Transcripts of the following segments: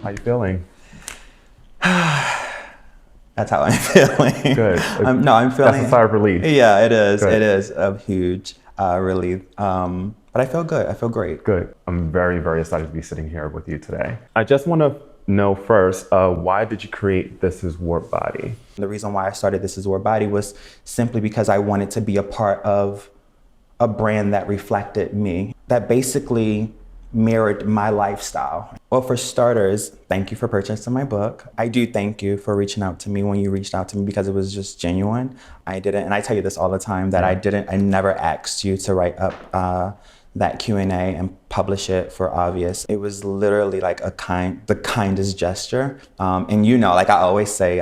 How you feeling? That's how I'm feeling. Good. No, I'm feeling. That's a sigh of relief. Yeah, it is. Good. It is a huge relief. But I feel good. I feel great. Good. I'm very, very excited to be sitting here with you today. I just want to know first, why did you create This Is Wardbody? The reason why I started This Is Wardbody was simply because I wanted to be a part of a brand that reflected me, that basically mirrored my lifestyle. Well, for starters, thank you for purchasing my book. I do thank you for reaching out to me when you reached out to me, because it was just genuine. I didn't, and I tell you this all the time, that I never asked you to write up that Q&A and publish it for obvious. It was literally like the kindest gesture. And you know, like I always say,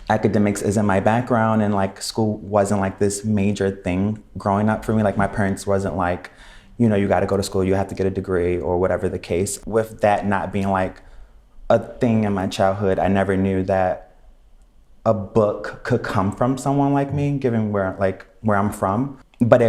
academics isn't my background, and like school wasn't like this major thing growing up for me. Like my parents wasn't like, you know, you got to go to school, you have to get a degree or whatever the case. With that not being like a thing in my childhood, I never knew that a book could come from someone like me, given where I'm from. But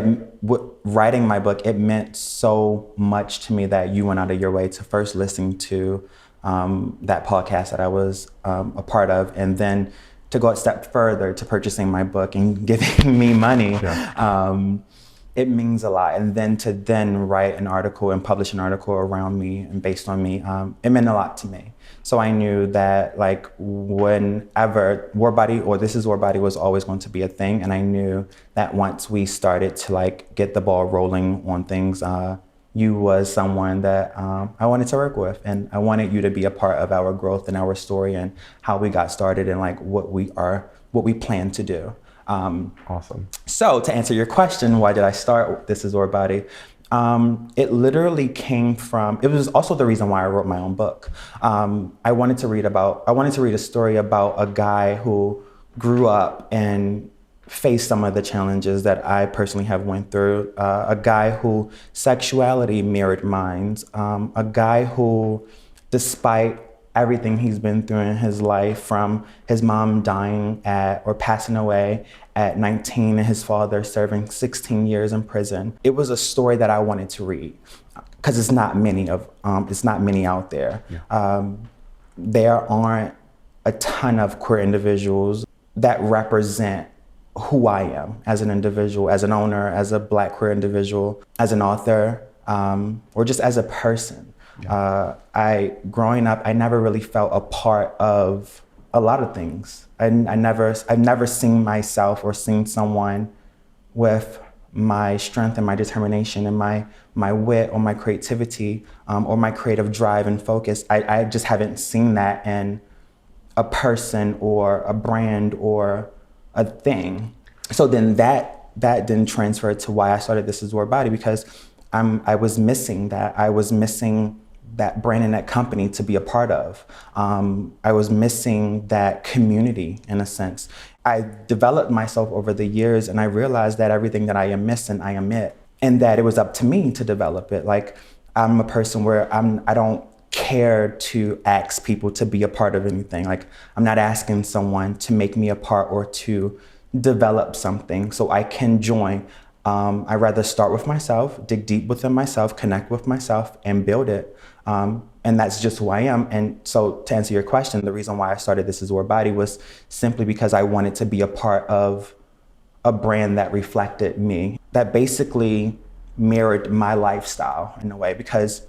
writing my book, it meant so much to me that you went out of your way to first listen to that podcast that I was a part of, and then to go a step further to purchasing my book and giving me money. Yeah. It means a lot. And then to write an article and publish an article around me and based on me, it meant a lot to me. So I knew that like whenever Wardbody or This Is Wardbody was always going to be a thing. And I knew that once we started to like get the ball rolling on things, you was someone that I wanted to work with, and I wanted you to be a part of our growth and our story and how we got started and like what we plan to do. Awesome. So to answer your question, why did I start This Is Wardbody? It literally came from, it was also the reason why I wrote my own book. I wanted to read a story about a guy who grew up and faced some of the challenges that I personally have went through. A guy who sexuality mirrored mine. A guy who, despite everything he's been through in his life, from his mom dying or passing away at 19 and his father serving 16 years in prison. It was a story that I wanted to read because it's not many out there. Yeah. There aren't a ton of queer individuals that represent who I am as an individual, as an owner, as a Black queer individual, as an author, or just as a person. Yeah. Growing up, I never really felt a part of a lot of things. I've never seen myself or seen someone with my strength and my determination and my wit or my creativity or my creative drive and focus. I just haven't seen that in a person or a brand or a thing. So then that then transferred to why I started This Is Wardbody, because I was missing that. I was missing that brand and that company to be a part of. I was missing that community in a sense. I developed myself over the years, and I realized that everything that I am missing, I omit, and that it was up to me to develop it. Like I'm a person where I don't care to ask people to be a part of anything. Like I'm not asking someone to make me a part or to develop something so I can join. I rather start with myself, dig deep within myself, connect with myself, and build it. And that's just who I am. And so to answer your question, the reason why I started This Is Wardbody was simply because I wanted to be a part of a brand that reflected me, that basically mirrored my lifestyle in a way. Because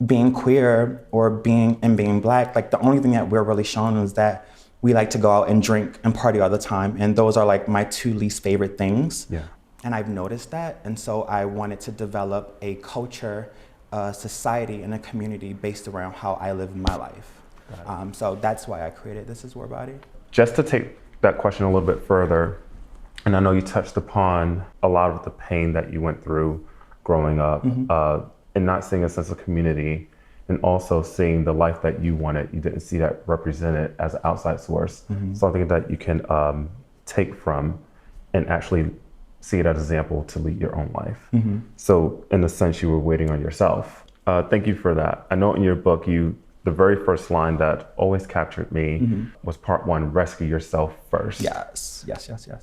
being queer or being Black, like the only thing that we're really shown is that we like to go out and drink and party all the time. And those are like my two least favorite things. Yeah. And I've noticed that. And so I wanted to develop a culture, society, and a community based around how I live my life. So that's why I created This Is Wardbody. Just to take that question a little bit further, and I know you touched upon a lot of the pain that you went through growing up, and not seeing a sense of community, and also seeing the life that you wanted. You didn't see that represented as an outside source, something that you can take from and actually see it as an example to lead your own life. So in a sense, you were waiting on yourself. Thank you for that. I know in your book, the very first line that always captured me was part 1, rescue yourself first. Yes.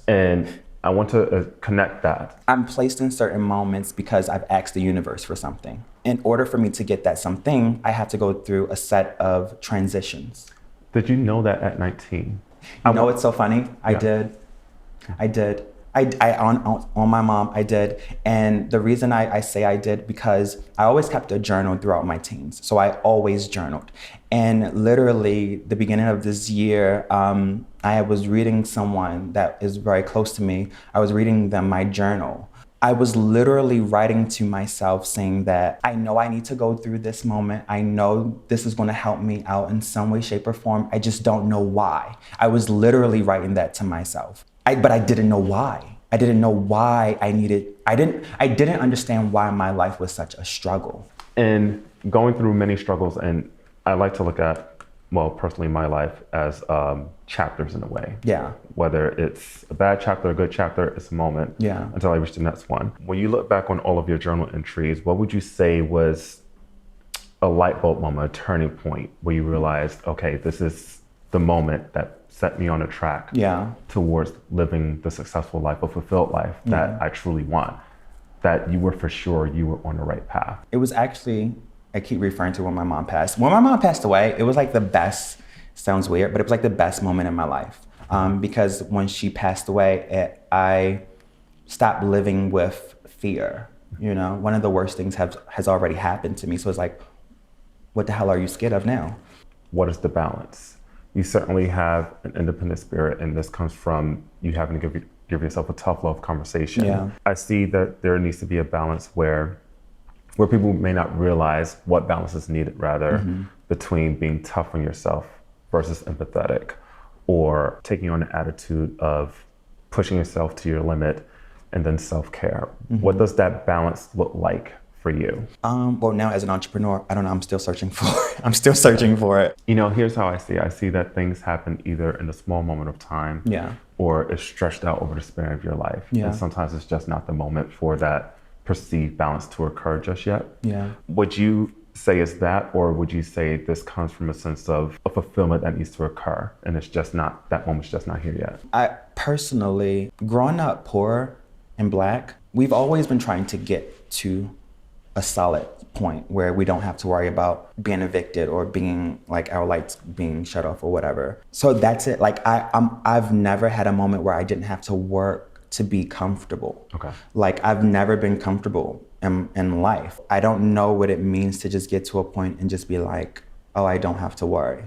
And I want to connect that. I'm placed in certain moments because I've asked the universe for something. in order for me to get that something, I have to go through a set of transitions. Did you know that at 19? You know, it's so funny. I Yeah. did. On my mom, I did. And the reason I say I did, because I always kept a journal throughout my teens. So I always journaled. And literally the beginning of this year, I was reading someone that is very close to me. I was reading them my journal. I was literally writing to myself saying that I know I need to go through this moment. I know this is going to help me out in some way, shape, or form. I just don't know why. I was literally writing that to myself. But I didn't know why. I didn't know why I didn't understand why my life was such a struggle. And going through many struggles, and I like to look at, well, personally, my life as chapters in a way. Yeah. Whether it's a bad chapter, a good chapter, it's a moment. Yeah. Until I reach the next one. When you look back on all of your journal entries, what would you say was a light bulb moment, a turning point where you realized, okay, this is the moment that set me on a track towards living the successful life, a fulfilled life that I truly want, that you were for sure you were on the right path? It was actually, I keep referring to when my mom passed. When my mom passed away, it was like the best, sounds weird, but it was like the best moment in my life. Because when she passed away, I stopped living with fear. You know, one of the worst things has already happened to me. So it's like, what the hell are you scared of now? What is the balance? You certainly have an independent spirit, and this comes from you having to give yourself a tough love conversation. Yeah. I see that there needs to be a balance where people may not realize what balance is needed, rather, between being tough on yourself versus empathetic, or taking on an attitude of pushing yourself to your limit and then self-care. What does that balance look like for you? Well, now as an entrepreneur, I don't know, I'm still searching for it. You know, here's how I see it. I see that things happen either in a small moment of time, or it's stretched out over the span of your life. And sometimes it's just not the moment for that perceived balance to occur just yet. Would you say it's that, or would you say this comes from a sense of a fulfillment that needs to occur and it's just not, that moment's just not here yet? I personally, growing up poor and Black, we've always been trying to get to a solid point where we don't have to worry about being evicted or being like our lights being shut off or whatever. So that's it. Like I've never had a moment where I didn't have to work to be comfortable. Okay. Like I've never been comfortable in life. I don't know what it means to just get to a point and just be like, oh, I don't have to worry.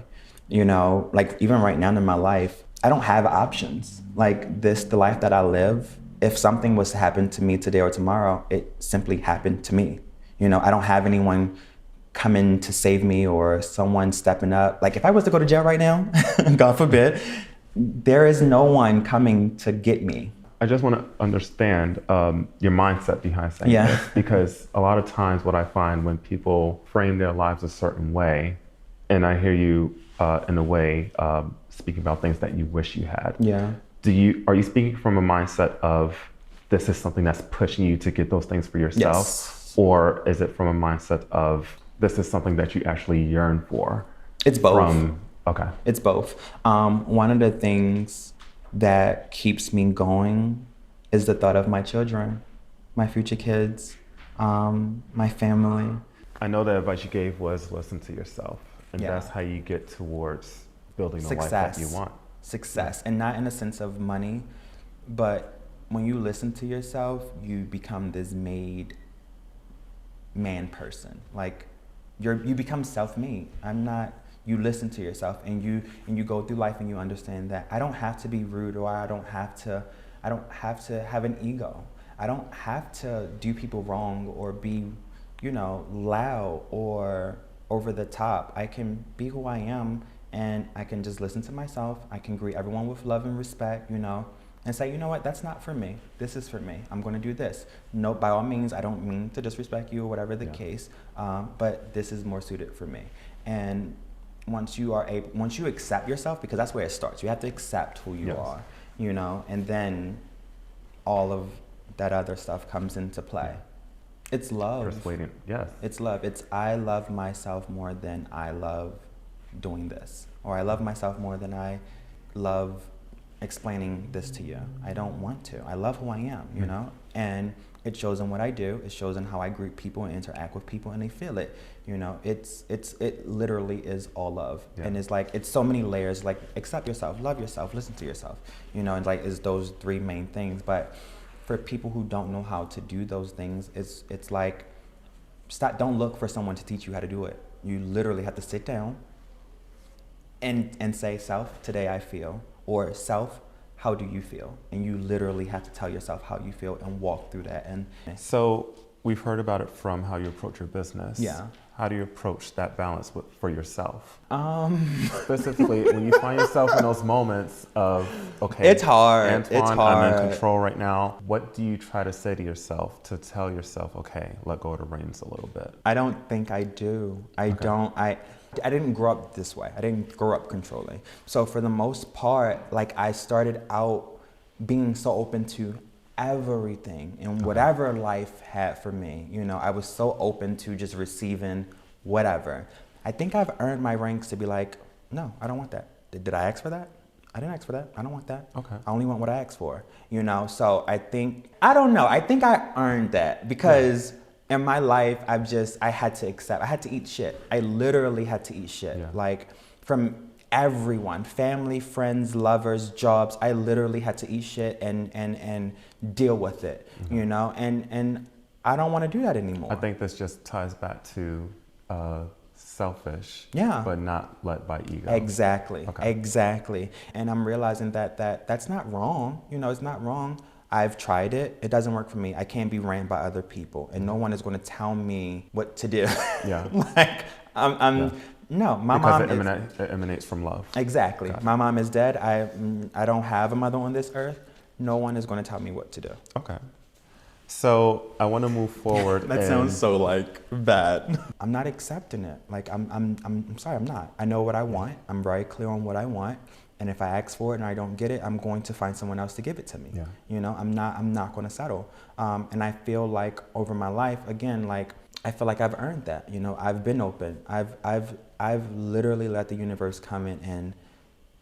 You know, like even right now in my life, I don't have options. Like the life that I live, if something was to happen to me today or tomorrow, it simply happened to me. You know, I don't have anyone coming to save me or someone stepping up. Like if I was to go to jail right now, God forbid, there is no one coming to get me. I just want to understand your mindset behind saying this, because a lot of times what I find when people frame their lives a certain way, and I hear you in a way speaking about things that you wish you had. Are you speaking from a mindset of this is something that's pushing you to get those things for yourself? Yes. Or is it from a mindset of this is something that you actually yearn for? It's both. Okay. It's both. One of the things that keeps me going is the thought of my children, my future kids, my family. I know the advice you gave was listen to yourself, and that's how you get towards building the life that you want. Success, and not in a sense of money, but when you listen to yourself, you become this made man person. Like you become self-made. You listen to yourself and you go through life and you understand that I don't have to be rude, or I don't have to have an ego. I don't have to do people wrong or be, loud or over the top. I can be who I am, and I can just listen to myself. I can greet everyone with love and respect, and say, you know what, that's not for me. This is for me. I'm going to do this. No, by all means, I don't mean to disrespect you or whatever the case, but this is more suited for me. And once you accept yourself, because that's where it starts. You have to accept who you are, and then all of that other stuff comes into play. It's love. Persuading, yes. It's love. It's I love myself more than I love doing this, or I love myself more than I love explaining this to you. I don't want to. I love who I am, and It shows in what I do. It shows in how I greet people and interact with people, and they feel it. You know, it literally is all love. Yeah. And it's like, it's so many layers, like accept yourself, love yourself, listen to yourself, you know, and like it's those three main things. But for people who don't know how to do those things, it's like, don't look for someone to teach you how to do it. You literally have to sit down and say, self, today I feel, or self, how do you feel? And you literally have to tell yourself how you feel and walk through that. And so we've heard about it from how you approach your business. Yeah. How do you approach that balance for yourself? Specifically, when you find yourself in those moments of, okay, it's hard. Antoine, it's hard. I'm in control right now. What do you try to say to yourself to tell yourself, okay, let go of the reins a little bit? I don't think I do. I didn't grow up this way. I didn't grow up controlling. So for the most part, like I started out being so open to everything and whatever life had for me. You know, I was so open to just receiving whatever. I think I've earned my ranks to be like, no, I don't want that. Did I ask for that? I didn't ask for that. I don't want that. Okay. I only want what I asked for. You know, so I think I earned that because in my life, I had to accept, I had to eat shit. I literally had to eat shit. Yeah. Like from everyone, family, friends, lovers, jobs, I literally had to eat shit and deal with it, you know? And I don't want to do that anymore. I think this just ties back to selfish, Yeah. but not led by ego. Exactly, Okay. exactly. And I'm realizing that's not wrong. You know, it's not wrong. I've tried it. It doesn't work for me. I can't be ran by other people, and no one is going to tell me what to do. Yeah. Like no, my mom it emanates from love. Exactly. My mom is dead. I don't have a mother on this earth. No one is going to tell me what to do. Okay. So I want to move forward. That sounds so like bad. I'm not accepting it. Like I'm sorry, I'm not. I know what I want. I'm very clear on what I want. And if I ask for it and I don't get it, I'm going to find someone else to give it to me. Yeah. You know, I'm not going to settle. And I feel like over my life, again, like I feel like I've earned that. You know, I've been open. I've literally let the universe come in and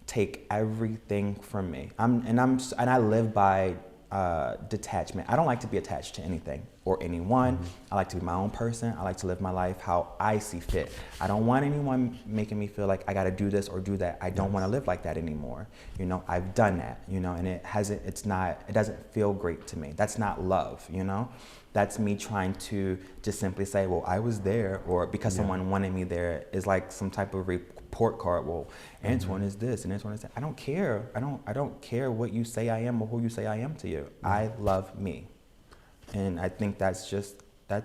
take everything from me. And I live by detachment. I don't like to be attached to anything or anyone. I like to be my own person. I like to live my life how I see fit. I don't want anyone making me feel like I got to do this or do that. I don't want to live like that anymore. You know, I've done that, you know, and it doesn't feel great to me. That's not love, you know? That's me trying to just simply say, well, I was there, or because someone wanted me there is like some type of report card. Well, Antoine is this and Antoine is that. I don't care. I don't care what you say I am or who you say I am to you. I love me. And I think that's how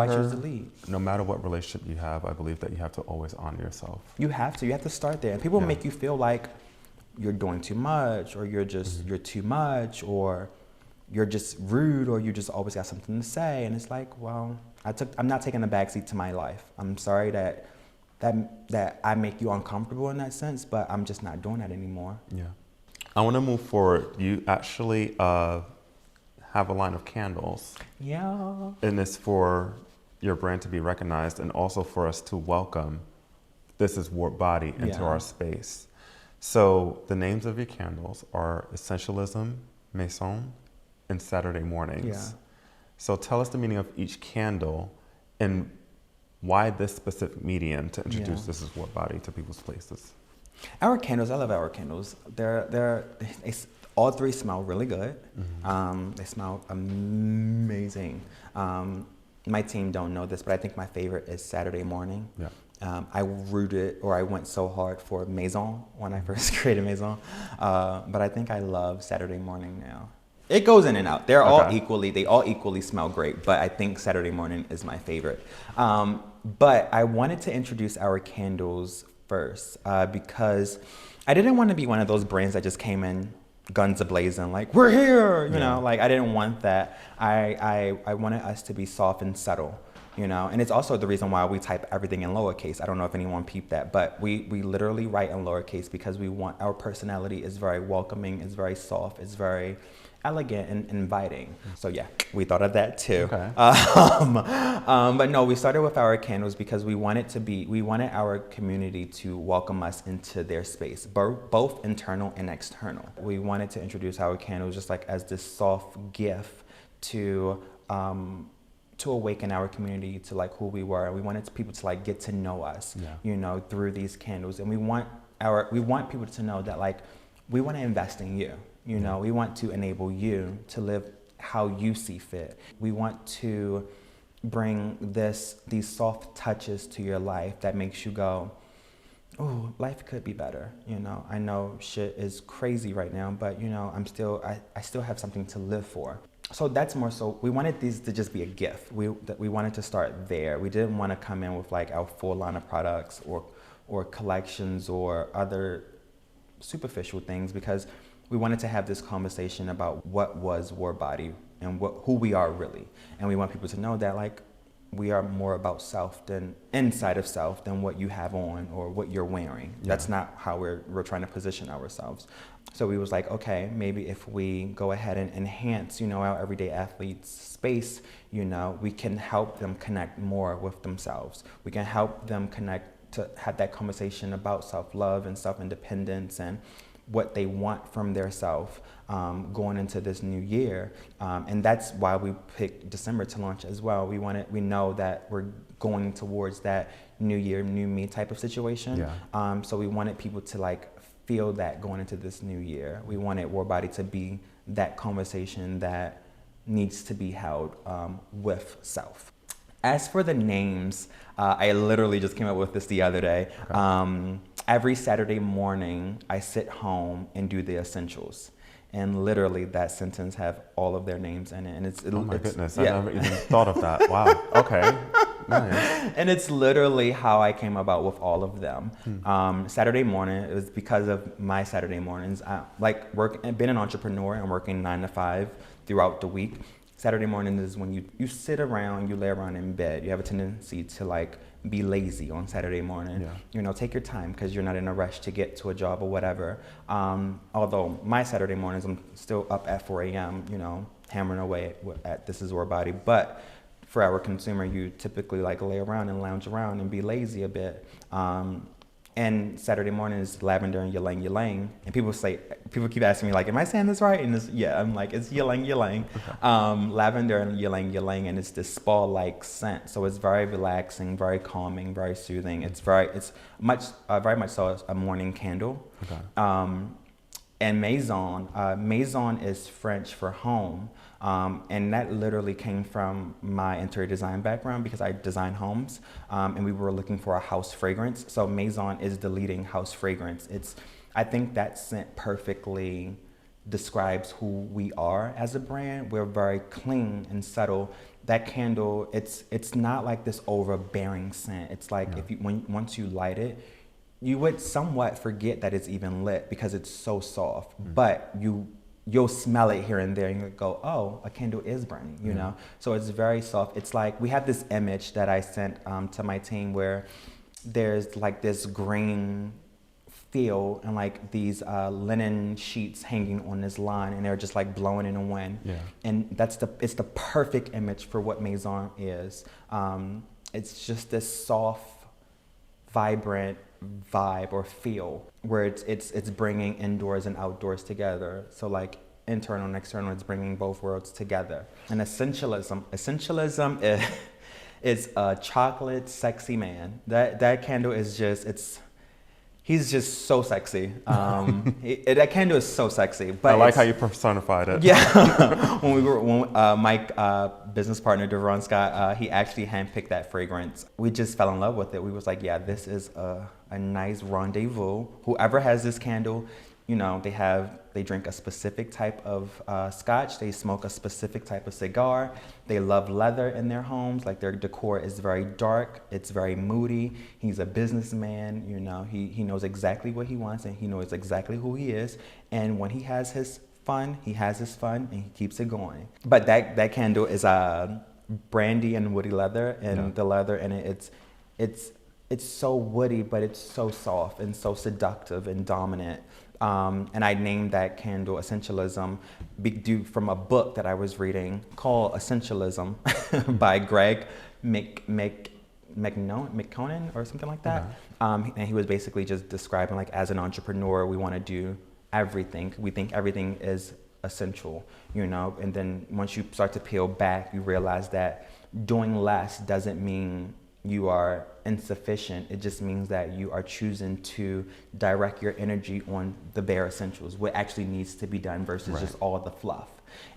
I choose to lead. No matter what relationship you have, I believe that you have to always honor yourself. You have to start there. And people make you feel like you're doing too much, or you're just, you're too much, or you're just rude, or you just always got something to say. And it's like, well, I'm not taking a backseat to my life. I'm sorry that I make you uncomfortable in that sense, but I'm just not doing that anymore. Yeah. I want to move forward. You actually have a line of candles. Yeah. And it's for your brand to be recognized, and also for us to welcome This is Wardbody into our space. So the names of your candles are Essentialism, Maison, and Saturday Mornings. Yeah. So tell us the meaning of each candle and why this specific medium to introduce This is Wardbody to people's places. Our candles, I love our candles. All three smell really good. They smell amazing. My team don't know this, but I think my favorite is Saturday Morning. Yeah. I went so hard for Maison when I first created Maison, but I think I love Saturday Morning now. It goes in and out. They all equally smell great, but I think Saturday Morning is my favorite. But I wanted to introduce our candles first because I didn't want to be one of those brands that just came in guns a-blazing, like, we're here, you know, like I didn't want that. I wanted us to be soft and subtle, you know, and it's also the reason why we type everything in lowercase. I don't know if anyone peeped that, but we literally write in lowercase because we want, our personality is very welcoming, it's very soft, it's very elegant and inviting. So yeah, we thought of that too. Okay. But no, we started with our candles because we wanted our community to welcome us into their space, both internal and external. We wanted to introduce our candles just like as this soft gift to awaken our community to like who we were. We wanted people to like get to know us, you know, through these candles. And we want people to know that like we want to invest in you. You know, we want to enable you to live how you see fit. We want to bring these soft touches to your life that makes you go, oh, life could be better. You know, I know shit is crazy right now, but you know, I still have something to live for. So that's more so, we wanted these to just be a gift. We wanted to start there. We didn't want to come in with like our full line of products or collections or other superficial things, because we wanted to have this conversation about what was Wardbody and who we are really. And we want people to know that like we are more about self than inside of self than what you have on or what you're wearing. That's not how we're trying to position ourselves. So we was like, okay, maybe if we go ahead and enhance, you know, our everyday athletes' space, you know, we can help them connect more with themselves. We can help them connect to have that conversation about self-love and self-independence and what they want from their self going into this new year. And that's why we picked December to launch as well. We know that we're going towards that new year, new me type of situation. So we wanted people to like feel that going into this new year. We wanted Wardbody to be that conversation that needs to be held with self. As for the names, I literally just came up with this the other day. Every Saturday morning, I sit home and do the essentials. And literally that sentence have all of their names in it. And oh my goodness, I never even thought of that. Wow, okay, nice. And it's literally how I came about with all of them. Saturday morning, it was because of my Saturday mornings. Being an entrepreneur and working 9 to 5 throughout the week. Saturday morning is when you sit around, you lay around in bed. You have a tendency to like be lazy on Saturday morning. You know, take your time because you're not in a rush to get to a job or whatever. Although my Saturday mornings, I'm still up at 4 a.m., you know, hammering away at This Is Wardbody. But for our consumer, you typically like lay around and lounge around and be lazy a bit. And Saturday morning is lavender and ylang ylang. And people keep asking me like, am I saying this right? And I'm like, it's ylang ylang. Lavender and ylang ylang, and it's this spa-like scent. So it's very relaxing, very calming, very soothing. It's very much so a morning candle. And maison is French for home. And that literally came from my interior design background because I design homes, and we were looking for a house fragrance. So Maison is the leading house fragrance. I think that scent perfectly describes who we are as a brand. We're very clean and subtle. That candle, it's not like this overbearing scent. It's like once you light it, you would somewhat forget that it's even lit because it's so soft, but you'll smell it here and there and you'll go, oh, a candle is burning, you know? So it's very soft. It's like, we have this image that I sent to my team where there's like this green feel and like these linen sheets hanging on this line and they're just like blowing in the wind. And it's the perfect image for what Maison is. It's just this soft, vibrant vibe or feel where it's bringing indoors and outdoors together. So like internal and external, it's bringing both worlds together. And essentialism is a chocolate sexy man. That candle is just he's just so sexy. That candle is so sexy. But I like how you personified it. When my business partner, Devron Scott, he actually handpicked that fragrance. We just fell in love with it. We was like, yeah, this is a nice rendezvous. Whoever has this candle, you know, they drink a specific type of scotch. They smoke a specific type of cigar. They love leather in their homes. Like their decor is very dark. It's very moody. He's a businessman. You know, he knows exactly what he wants and he knows exactly who he is. And when he has his fun, he has his fun and he keeps it going. But that candle is brandy and woody leather, and the leather in it, it's so woody, but it's so soft and so seductive and dominant. And I named that candle Essentialism from a book that I was reading called Essentialism by Greg McKonen or something like that. And he was basically just describing like, as an entrepreneur, we want to do everything. We think everything is essential, you know. And then once you start to peel back, you realize that doing less doesn't mean you are insufficient. It just means that you are choosing to direct your energy on the bare essentials, what actually needs to be done versus just all the fluff.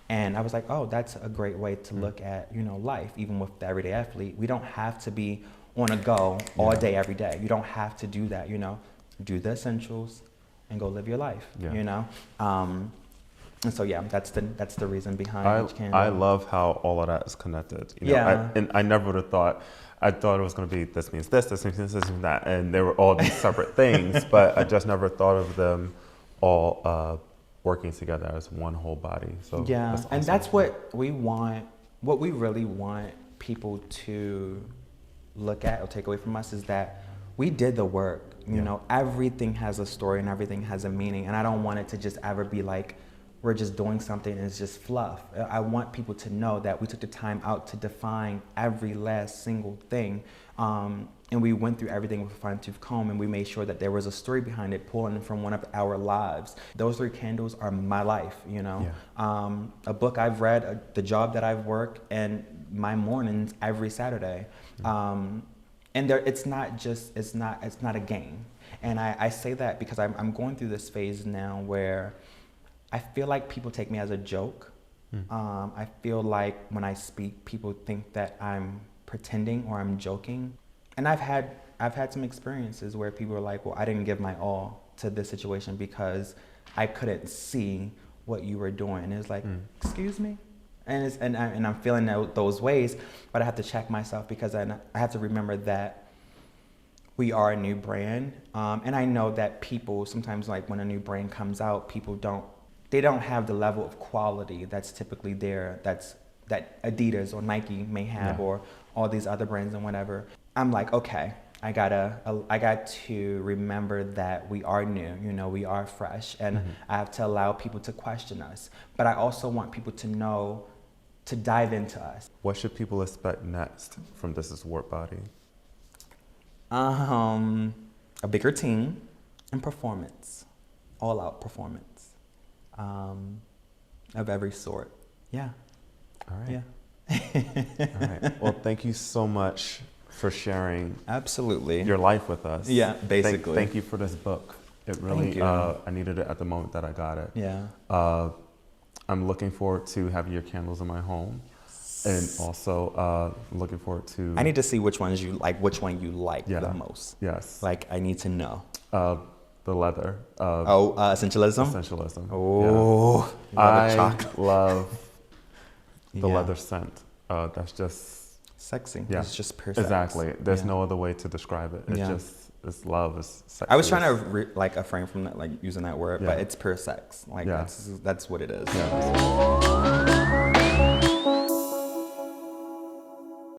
And I was like, oh, that's a great way to look at, you know, life. Even with the everyday athlete, we don't have to be on a go all day, every day. You don't have to do that, you know. Do the essentials and go live your life, you know. And so yeah, that's the reason behind each candle. I love how all of that is connected. You know? And I never would have thought. I thought it was going to be this means this means this means that, and they were all these separate things. But I just never thought of them all working together as one whole body. So yeah, that's awesome. And that's what we want. What we really want people to look at or take away from us is that we did the work. You know, everything has a story and everything has a meaning. And I don't want it to just ever be like, we're just doing something and it's just fluff. I want people to know that we took the time out to define every last single thing. And we went through everything with a fine-tooth comb, and we made sure that there was a story behind it, pulling from one of our lives. Those 3 candles are my life, you know. A book I've read, the job that I've worked, and my mornings every Saturday. And it's not a game. And I say that because I'm going through this phase now where I feel like people take me as a joke. I feel like when I speak, people think that I'm pretending or I'm joking. And I've had some experiences where people are like, well, I didn't give my all to this situation because I couldn't see what you were doing. And it's like, excuse me? And I'm feeling those ways, but I have to check myself because I have to remember that we are a new brand. And I know that people sometimes, like when a new brand comes out, people don't have the level of quality that's typically there, that Adidas or Nike may have, or all these other brands and whatever. I'm like, okay, I got to remember that we are new, you know, we are fresh, and I have to allow people to question us. But I also want people to know to dive into us. What should people expect next from This Is Wardbody? A bigger team and performance, all out performance. Of every sort. Yeah. All right. Yeah. All right. Well, thank you so much for sharing Absolutely. your life with us. Yeah, basically. Thank you for this book. It really, I needed it at the moment that I got it. Yeah. I'm looking forward to having your candles in my home. And also looking forward to... I need to see which one you like the most. Yes. Like, I need to know. The leather. Essentialism? Essentialism. Oh, yeah. I love the leather scent. That's just... Sexy. Yeah. It's just pure sex. Exactly. There's no other way to describe it. It's just, it's love. It's sex. I was trying to refrain from that, like using that word, but it's pure sex. Like that's what it is. Yeah.